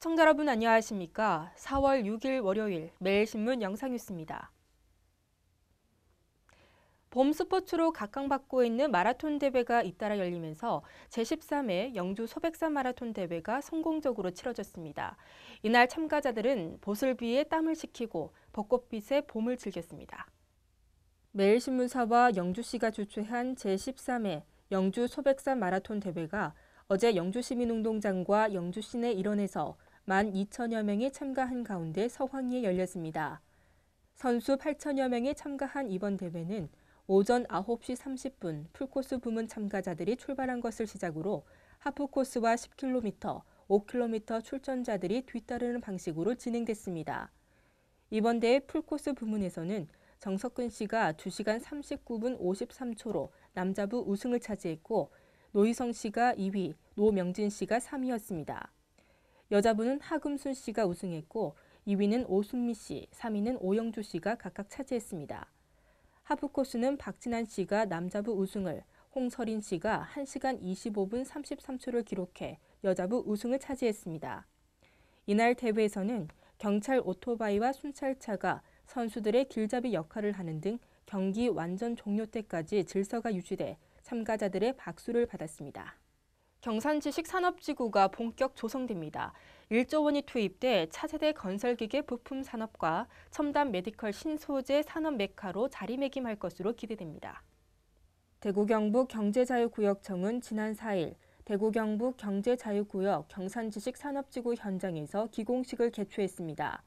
시청자 여러분 안녕하십니까? 4월 6일 월요일 매일신문 영상뉴스입니다. 봄 스포츠로 각광받고 있는 마라톤 대회가 잇따라 열리면서 제13회 영주 소백산 마라톤 대회가 성공적으로 치러졌습니다. 이날 참가자들은 보슬비에 땀을 식히고 벚꽃빛의 봄을 즐겼습니다. 매일신문사와 영주시가 주최한 제13회 영주 소백산 마라톤 대회가 어제 영주시민운동장과 영주시내 일원에서 12,000여 명이 참가한 가운데 서황리에 열렸습니다. 선수 8,000여 명이 참가한 이번 대회는 오전 9시 30분 풀코스 부문 참가자들이 출발한 것을 시작으로 하프코스와 10km, 5km 출전자들이 뒤따르는 방식으로 진행됐습니다. 이번 대회 풀코스 부문에서는 정석근 씨가 2시간 39분 53초로 남자부 우승을 차지했고 노희성 씨가 2위, 노명진 씨가 3위였습니다. 여자부는 하금순 씨가 우승했고 2위는 오순미 씨, 3위는 오영주 씨가 각각 차지했습니다. 하프코스는 박진환 씨가 남자부 우승을, 홍설인 씨가 1시간 25분 33초를 기록해 여자부 우승을 차지했습니다. 이날 대회에서는 경찰 오토바이와 순찰차가 선수들의 길잡이 역할을 하는 등 경기 완전 종료 때까지 질서가 유지돼 참가자들의 박수를 받았습니다. 경산지식산업지구가 본격 조성됩니다. 1조 원이 투입돼 차세대 건설기계 부품 산업과 첨단 메디컬 신소재 산업 메카로 자리매김할 것으로 기대됩니다. 대구 경북 경제자유구역청은 지난 4일 대구 경북 경제자유구역 경산지식산업지구 현장에서 기공식을 개최했습니다.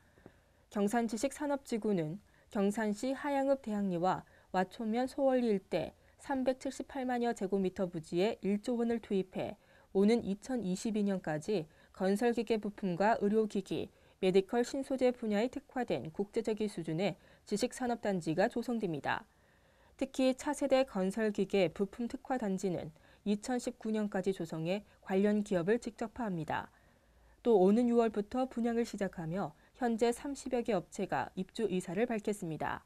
경산지식산업지구는 경산시 하양읍 대학리와 와초면 소월리 일대 378만여 제곱미터 부지에 1조 원을 투입해 오는 2022년까지 건설기계 부품과 의료기기, 메디컬 신소재 분야에 특화된 국제적인 수준의 지식산업단지가 조성됩니다. 특히 차세대 건설기계 부품 특화단지는 2019년까지 조성해 관련 기업을 직접화합니다. 또 오는 6월부터 분양을 시작하며 현재 30여 개 업체가 입주 의사를 밝혔습니다.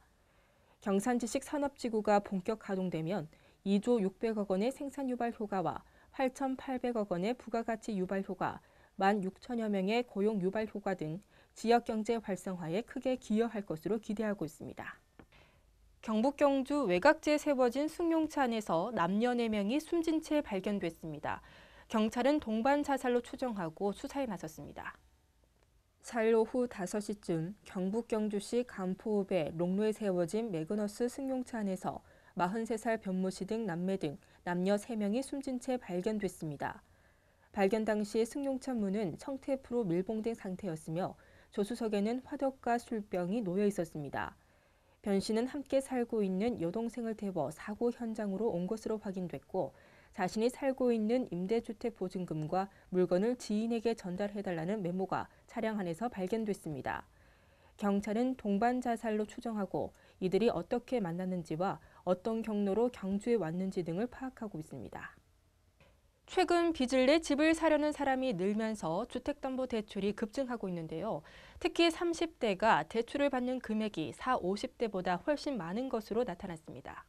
경산지식산업지구가 본격 가동되면 2조 600억 원의 생산 유발 효과와 8,800억 원의 부가가치 유발 효과, 16,000여 명의 고용 유발 효과 등 지역경제 활성화에 크게 기여할 것으로 기대하고 있습니다. 경북 경주 외곽지에 세워진 승용차 안에서 남녀 4명이 숨진 채 발견됐습니다. 경찰은 동반 자살로 추정하고 수사에 나섰습니다. 4일 오후 5시쯤 경북 경주시 간포읍의 롱로에 세워진 매그너스 승용차 안에서 43살 변모씨 등 남매 등 남녀 3명이 숨진 채 발견됐습니다. 발견 당시 승용차 문은 청테이프로 밀봉된 상태였으며 조수석에는 화덕과 술병이 놓여 있었습니다. 변 씨는 함께 살고 있는 여동생을 태워 사고 현장으로 온 것으로 확인됐고 자신이 살고 있는 임대주택 보증금과 물건을 지인에게 전달해달라는 메모가 차량 안에서 발견됐습니다. 경찰은 동반 자살로 추정하고 이들이 어떻게 만났는지와 어떤 경로로 경주에 왔는지 등을 파악하고 있습니다. 최근 빚을 내 집을 사려는 사람이 늘면서 주택담보대출이 급증하고 있는데요. 특히 30대가 대출을 받는 금액이 40, 50대보다 훨씬 많은 것으로 나타났습니다.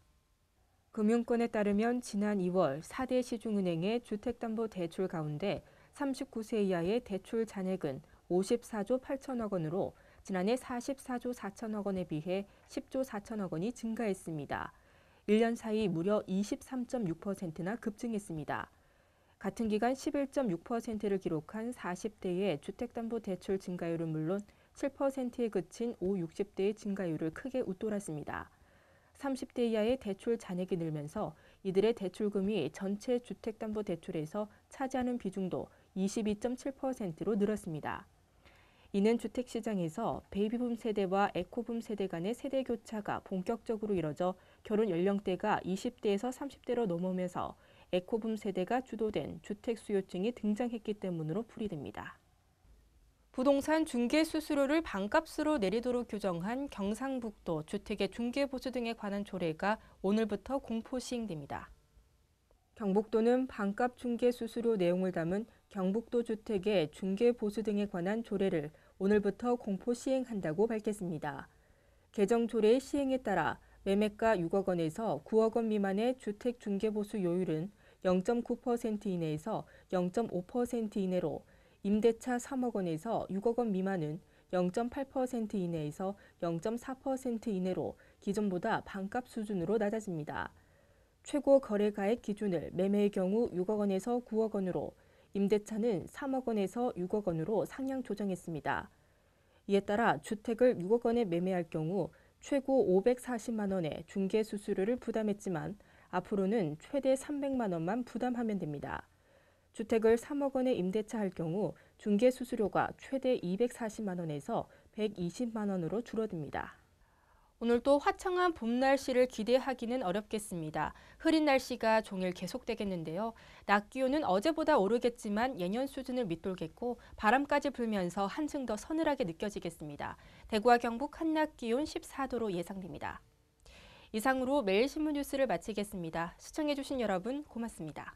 금융권에 따르면 지난 2월 4대 시중은행의 주택담보대출 가운데 39세 이하의 대출 잔액은 54조 8천억 원으로 지난해 44조 4천억 원에 비해 10조 4천억 원이 증가했습니다. 1년 사이 무려 23.6%나 급증했습니다. 같은 기간 11.6%를 기록한 40대의 주택담보대출 증가율은 물론 7%에 그친 5, 60대의 증가율을 크게 웃돌았습니다. 30대 이하의 대출 잔액이 늘면서 이들의 대출금이 전체 주택담보대출에서 차지하는 비중도 22.7%로 늘었습니다. 이는 주택시장에서 베이비붐 세대와 에코붐 세대 간의 세대 교차가 본격적으로 이뤄져 결혼 연령대가 20대에서 30대로 넘어오면서 에코붐 세대가 주도된 주택 수요증이 등장했기 때문으로 풀이됩니다. 부동산 중개 수수료를 반값으로 내리도록 규정한 경상북도 주택의 중개보수 등에 관한 조례가 오늘부터 공포 시행됩니다. 경북도는 반값 중개 수수료 내용을 담은 경북도 주택의 중개보수 등에 관한 조례를 오늘부터 공포 시행한다고 밝혔습니다. 개정 조례의 시행에 따라 매매가 6억 원에서 9억 원 미만의 주택 중개보수 요율은 0.9% 이내에서 0.5% 이내로 임대차 3억 원에서 6억 원 미만은 0.8% 이내에서 0.4% 이내로 기존보다 반값 수준으로 낮아집니다. 최고 거래가액 기준을 매매의 경우 6억 원에서 9억 원으로, 임대차는 3억 원에서 6억 원으로 상향 조정했습니다. 이에 따라 주택을 6억 원에 매매할 경우 최고 540만 원의 중개 수수료를 부담했지만 앞으로는 최대 300만 원만 부담하면 됩니다. 주택을 3억 원에 임대차할 경우 중개 수수료가 최대 240만 원에서 120만 원으로 줄어듭니다. 오늘도 화창한 봄 날씨를 기대하기는 어렵겠습니다. 흐린 날씨가 종일 계속되겠는데요. 낮 기온은 어제보다 오르겠지만 예년 수준을 밑돌겠고 바람까지 불면서 한층 더 서늘하게 느껴지겠습니다. 대구와 경북 한낮 기온 14도로 예상됩니다. 이상으로 매일신문 뉴스를 마치겠습니다. 시청해주신 여러분 고맙습니다.